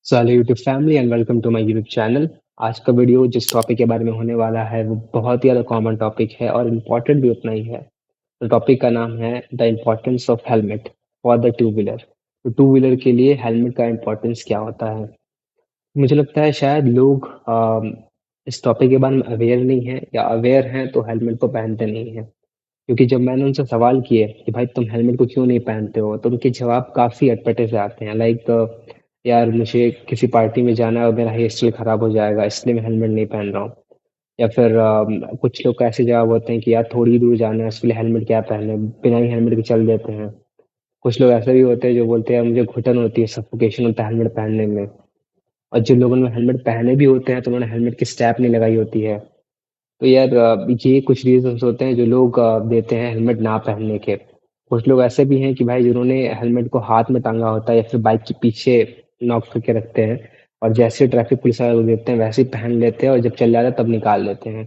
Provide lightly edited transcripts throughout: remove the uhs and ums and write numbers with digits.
So hello YouTube family and welcome to my YouTube channel. आज का video जिस topic के बारे में होने वाला है वो बहुत ही ज़्यादा कॉमन टॉपिक है और इम्पोर्टेंट भी उतना ही है। तो टॉपिक का नाम है the importance of helmet for the two wheeler. तो टू व्हीलर के लिए हेलमेट का इम्पोर्टेंस क्या होता है। मुझे लगता है शायद लोग इस टॉपिक के बारे में अवेयर नहीं है या अवेयर हैं तो हेलमेट को पहनते नहीं हैं। क्योंकि जब मैंने उनसे सवाल किए कि भाई तुम हेलमेट को क्यों नहीं पहनते हो तो उनके जवाब काफ़ी अटपटे से आते हैं। यार मुझे किसी पार्टी में जाना है और मेरा हेयर स्टाइल खराब हो जाएगा इसलिए मैं हेलमेट नहीं पहन रहा हूँ। या फिर कुछ लोग का ऐसे जवाब होते हैं कि यार थोड़ी दूर जाना है उसके लिए हेलमेट क्या पहने, बिना ही हेलमेट के चल देते हैं। कुछ लोग ऐसे भी होते हैं जो बोलते हैं मुझे घुटन होती है, सफोकेशन होता है हेलमेट पहनने में। और जिन लोगों ने हेलमेट पहने भी होते हैं तो उन्होंने हेलमेट की स्ट्रैप नहीं लगाई होती है। तो यार ये कुछ रीजंस होते हैं जो लोग देते हैं हेलमेट ना पहनने के। कुछ लोग ऐसे भी हैं कि भाई जिन्होंने हेलमेट को हाथ में टांगा होता है या फिर बाइक के पीछे नॉक करके रखते हैं और जैसे ट्रैफिक पुलिस वाले लोग देखते हैं वैसे ही पहन लेते हैं और जब चल जाता है तब निकाल लेते हैं।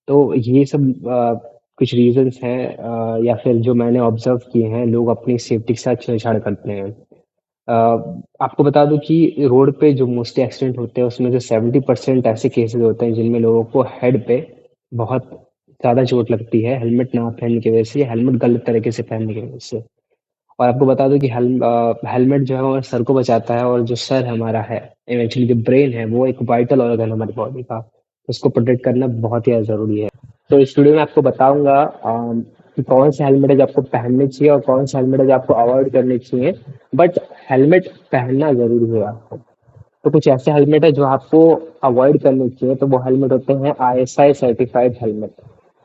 तो ये सब कुछ रीजंस हैं या फिर जो मैंने ऑब्जर्व किए हैं लोग अपनी सेफ्टी के साथ छेड़छाड़ करते हैं। अ, आपको बता दूं कि रोड पे जो मोस्टली एक्सीडेंट होते हैं उसमें से 70% ऐसे केसेस होते हैं जिनमें लोगों को हेड पे बहुत ज़्यादा चोट लगती है हेलमेट ना पहनने की वजह से या हेलमेट गलत तरीके से पहनने की वजह से। और आपको बता दूं कि हेलमेट जो है वो सर को बचाता है और जो सर हमारा है, इवेंचुअली जो ब्रेन है, वो एक वाइटल ऑर्गन है हमारी बॉडी का। उसको प्रोटेक्ट करना बहुत ही ज़्यादा ज़रूरी है। तो इस वीडियो में आपको बताऊंगा कि कौन से हेलमेट है जो आपको पहनने चाहिए और कौन से हेलमेट है जो आपको अवॉइड करने चाहिए। बट हेलमेट पहनना जरूरी है आपको। तो कुछ ऐसे हेलमेट है जो आपको अवॉइड करने चाहिए, तो वो हेलमेट होते हैं आईएसआई सर्टिफाइड हेलमेट।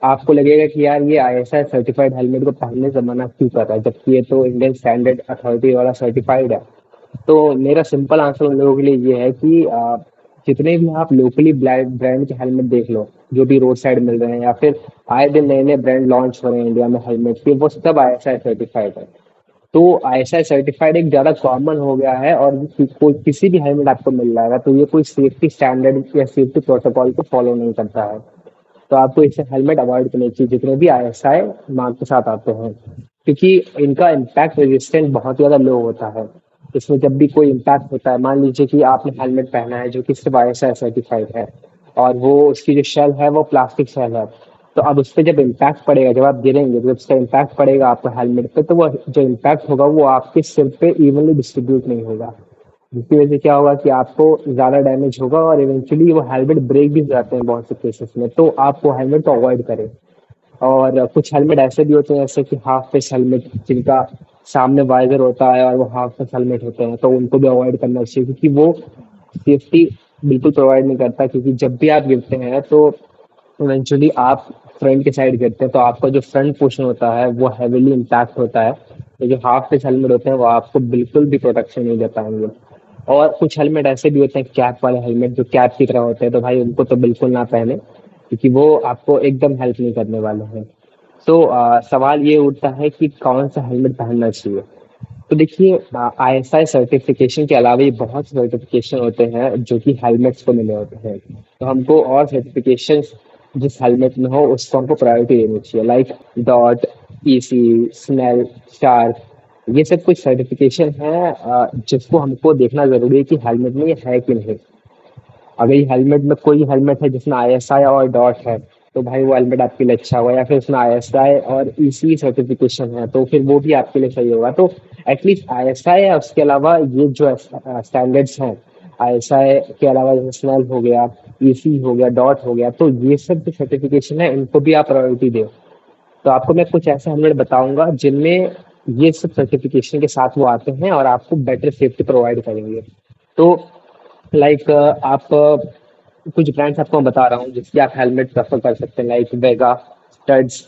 आपको लगेगा कि यार ये आईएसआई सर्टिफाइड हेलमेट को पहनने से मना क्यों कर रहा है जबकि ये तो इंडियन स्टैंडर्ड अथॉरिटी वाला सर्टिफाइड है। तो मेरा सिंपल आंसर उन लोगों के लिए ये है कि जितने भी आप लोकली ब्रांड के हेलमेट देख लो, जो भी रोड साइड मिल रहे हैं या फिर आए दिन नए नए ब्रांड लॉन्च हो रहे हैं इंडिया में हेलमेट के, वो सब आईएसआई सर्टिफाइड है। तो आईएसआई सर्टिफाइड एक ज़्यादा कॉमन हो गया है और कोई किसी भी हेलमेट आपको मिल जाएगा तो ये कोई सेफ्टी स्टैंडर्ड या सेफ्टी प्रोटोकॉल को फॉलो नहीं करता है। तो आपको इससे हेलमेट अवॉइड करनी चाहिए जितने भी आईएसआई मार्क के साथ आते हैं, क्योंकि इनका इम्पैक्ट रेजिस्टेंस बहुत ज़्यादा लो होता है। इसमें जब भी कोई इम्पैक्ट होता है, मान लीजिए कि आपने हेलमेट पहना है जो कि सिर्फ आईएसआई सर्टिफाइड है और वो उसकी जो शेल है वो प्लास्टिक शेल है। तो अब उस पर जब इम्पैक्ट पड़ेगा, जब आप गिरेंगे, जब उसका इम्पैक्ट पड़ेगा आपको हेलमेट पे, तो वो जो इम्पैक्ट होगा वो आपके सिर पे इवनली डिस्ट्रीब्यूट नहीं होगा। जिसकी वजह से क्या होगा कि आपको ज्यादा डैमेज होगा और इवेंचुअली वो हेलमेट ब्रेक भी हो जाते हैं बहुत से केसेस में। तो आप वो हेलमेट को अवॉइड करें। और कुछ हेलमेट ऐसे भी होते हैं जैसे कि हाफ फेस हेलमेट, जिनका सामने वाइजर होता है और वो हाफ फेस हेलमेट होते हैं, तो उनको भी अवॉइड करना चाहिए क्योंकि वो सेफ्टी बिल्कुल प्रोवाइड नहीं करता। क्योंकि जब भी आप गिरते हैं तो इवेंचुअली आप फ्रंट के साइड गिरते हैं तो आपका जो फ्रंट पोर्शन होता है वो हैवीली इम्पैक्ट होता है। तो जो हाफ फेस हेलमेट होते हैं वो आपको बिल्कुल भी प्रोटेक्शन नहीं दे पाएंगे। और कुछ हेलमेट ऐसे भी होते हैं कैप वाले हेलमेट जो कैप की तरह होते हैं, तो भाई उनको तो बिल्कुल ना पहने क्योंकि वो आपको एकदम हेल्प नहीं करने वाले हैं। तो सवाल ये उठता है कि कौन सा हेलमेट पहनना चाहिए। तो देखिए, आईएसआई सर्टिफिकेशन के अलावा ये बहुत से सर्टिफिकेशन होते हैं जो कि हेलमेट्स को मिले होते हैं। तो हमको और सर्टिफिकेशन जिस हेलमेट में हो उसको हमको प्रायोरिटी देनी चाहिए, like dot, easy, snail, shark. ये सब कुछ सर्टिफिकेशन है जिसको हमको देखना जरूरी है कि हेलमेट में ये है कि नहीं। अगर ये हेलमेट में कोई हेलमेट है जिसमें आईएसआई और डॉट है तो भाई वो हेलमेट आपके लिए अच्छा होगा, या फिर उसमें आईएसआई और ईसी सर्टिफिकेशन है तो फिर वो भी आपके लिए सही होगा। तो एटलीस्ट आईएसआई है, उसके अलावा ये जो स्टैंडर्ड्स हैं, आईएसआई के अलावा जैसे स्नेल हो गया, ईसी हो गया, डॉट हो गया, तो ये सब जो सर्टिफिकेशन है इनको भी आप प्रायोरिटी दो। तो आपको मैं कुछ ऐसे हेलमेट बताऊंगा जिनमें ये सब सर्टिफिकेशन के साथ वो आते हैं और आपको बेटर सेफ्टी प्रोवाइड करेंगे। तो आप कुछ ब्रांड्स आपको मैं बता रहा हूँ जिसकी आप हेलमेट प्रेफर कर सकते हैं, like Vega, Studds,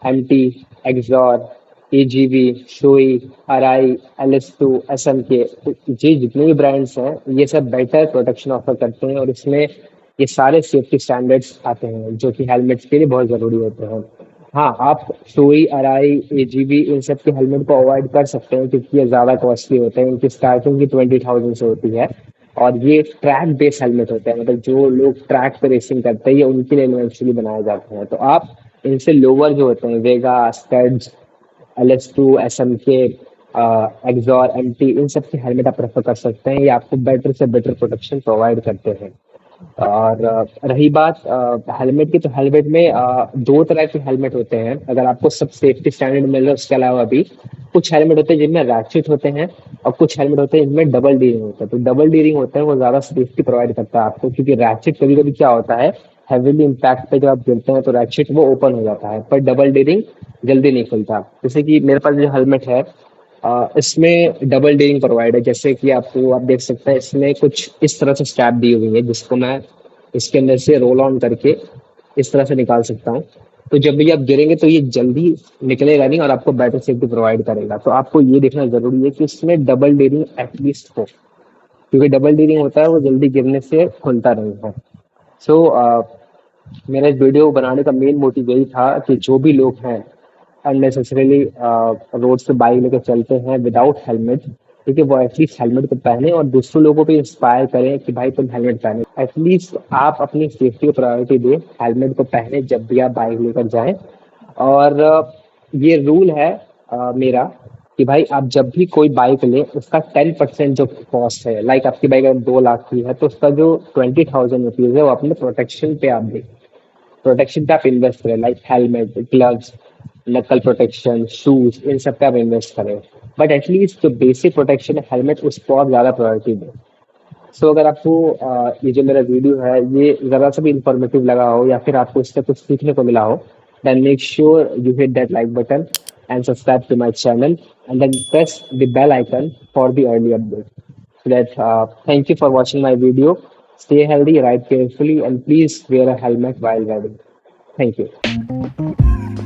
MT, Axor, AGV, Shoei, Arai, LS2, SMK. ये जितने भी ब्रांड्स हैं ये सब बेटर प्रोटेक्शन ऑफर करते हैं और इसमें ये सारे सेफ्टी स्टैंडर्ड्स आते हैं जो कि हेलमेट्स के लिए बहुत जरूरी होते हैं। हाँ, आप सोई, अराई, एजीवी इन सब के हेलमेट को अवॉइड कर सकते हैं क्योंकि ये ज़्यादा कॉस्टली होते हैं। इनकी स्टार्टिंग की 20,000 से होती है और ये ट्रैक बेस्ड हेलमेट होते हैं, मतलब जो लोग ट्रैक पे रेसिंग करते हैं ये उनके लिए एक्चुअली बनाए जाते हैं। तो आप इनसे लोअर जो होते हैं, वेगा, स्टड्स, एलएस2, एसएमके, एक्सॉर, एमटी, इन सब के हेलमेट आप प्रेफर कर सकते हैं। ये आपको बेटर से बेटर प्रोटेक्शन प्रोवाइड करते हैं। और रही बात हेलमेट की, तो हेलमेट में दो तरह के हेलमेट होते हैं। अगर आपको सब सेफ्टी स्टैंडर्ड मिल रहा है, उसके अलावा भी कुछ हेलमेट होते हैं जिनमें रैचेट होते हैं, और कुछ हेलमेट होते हैं जिनमें डबल डी रिंग होता है। तो डबल डी रिंग होता है वो ज्यादा सेफ्टी प्रोवाइड करता है आपको, क्योंकि रैचेट कभी कभी क्या होता है, हैवीली इम्पैक्ट पे जब आप गिरते हैं तो रैचेट वो ओपन हो जाता है, पर डबल डी रिंग जल्दी नहीं खुलता। जैसे कि मेरे पास जो हेलमेट है, इसमें डबल डीरिंग प्रोवाइड है। जैसे कि आपको आप देख सकते हैं, इसमें कुछ इस तरह से स्ट्रैप दी हुई है, जिसको मैं इसके अंदर से रोल ऑन करके इस तरह से निकाल सकता हूँ। तो जब भी आप गिरेंगे तो ये जल्दी निकलेगा नहीं और आपको बेटर सेफ्टी प्रोवाइड करेगा। तो आपको ये देखना जरूरी है कि इसमें डबल डीरिंग एटलीस्ट हो, क्योंकि डबल डीरिंग होता है वो जल्दी गिरने से खुलता नहीं है। सो मेरा इस वीडियो बनाने का मेन मोटिव यही था कि जो भी लोग हैं अननेसेसरीली रोड से बाइक लेकर चलते हैं विदाउट हेलमेट, ठीक है, वो एटलीस्ट हेलमेट को पहने और दूसरों लोगों को इंस्पायर करें कि भाई तुम हेलमेट पहने। एटलीस्ट आप अपनी सेफ्टी को प्रायोरिटी दें, हेलमेट को पहने जब भी आप बाइक लेकर जाएं। और ये रूल है मेरा कि भाई आप जब भी कोई बाइक लें, उसका 10% जो कॉस्ट है, लाइक आपकी बाइक अगर 2 लाख की है तो उसका जो 20,000 रुपीज है वो अपने प्रोटेक्शन पे आप दें। प्रोटेक्शन पे आप इन्वेस्ट करें, लाइक हेलमेट, ग्लव्स, नकल प्रोटेक्शन, शूज, इन सब पे आप इन्वेस्ट करें। बट एटलीस्ट जो बेसिक प्रोटेक्शन है हेलमेट, उसको आप ज्यादा प्रायोरिटी दें। सो अगर आपको ये जो मेरा वीडियो है ये जरा सा भी इंफॉर्मेटिव लगा हो, या फिर आपको इससे कुछ सीखने को मिला हो, then make sure you hit that like button and subscribe to my channel, and then press the bell icon for the early update. So that thank you for watching my video. Stay healthy, ride carefully, and please wear a helmet while riding. Thank you.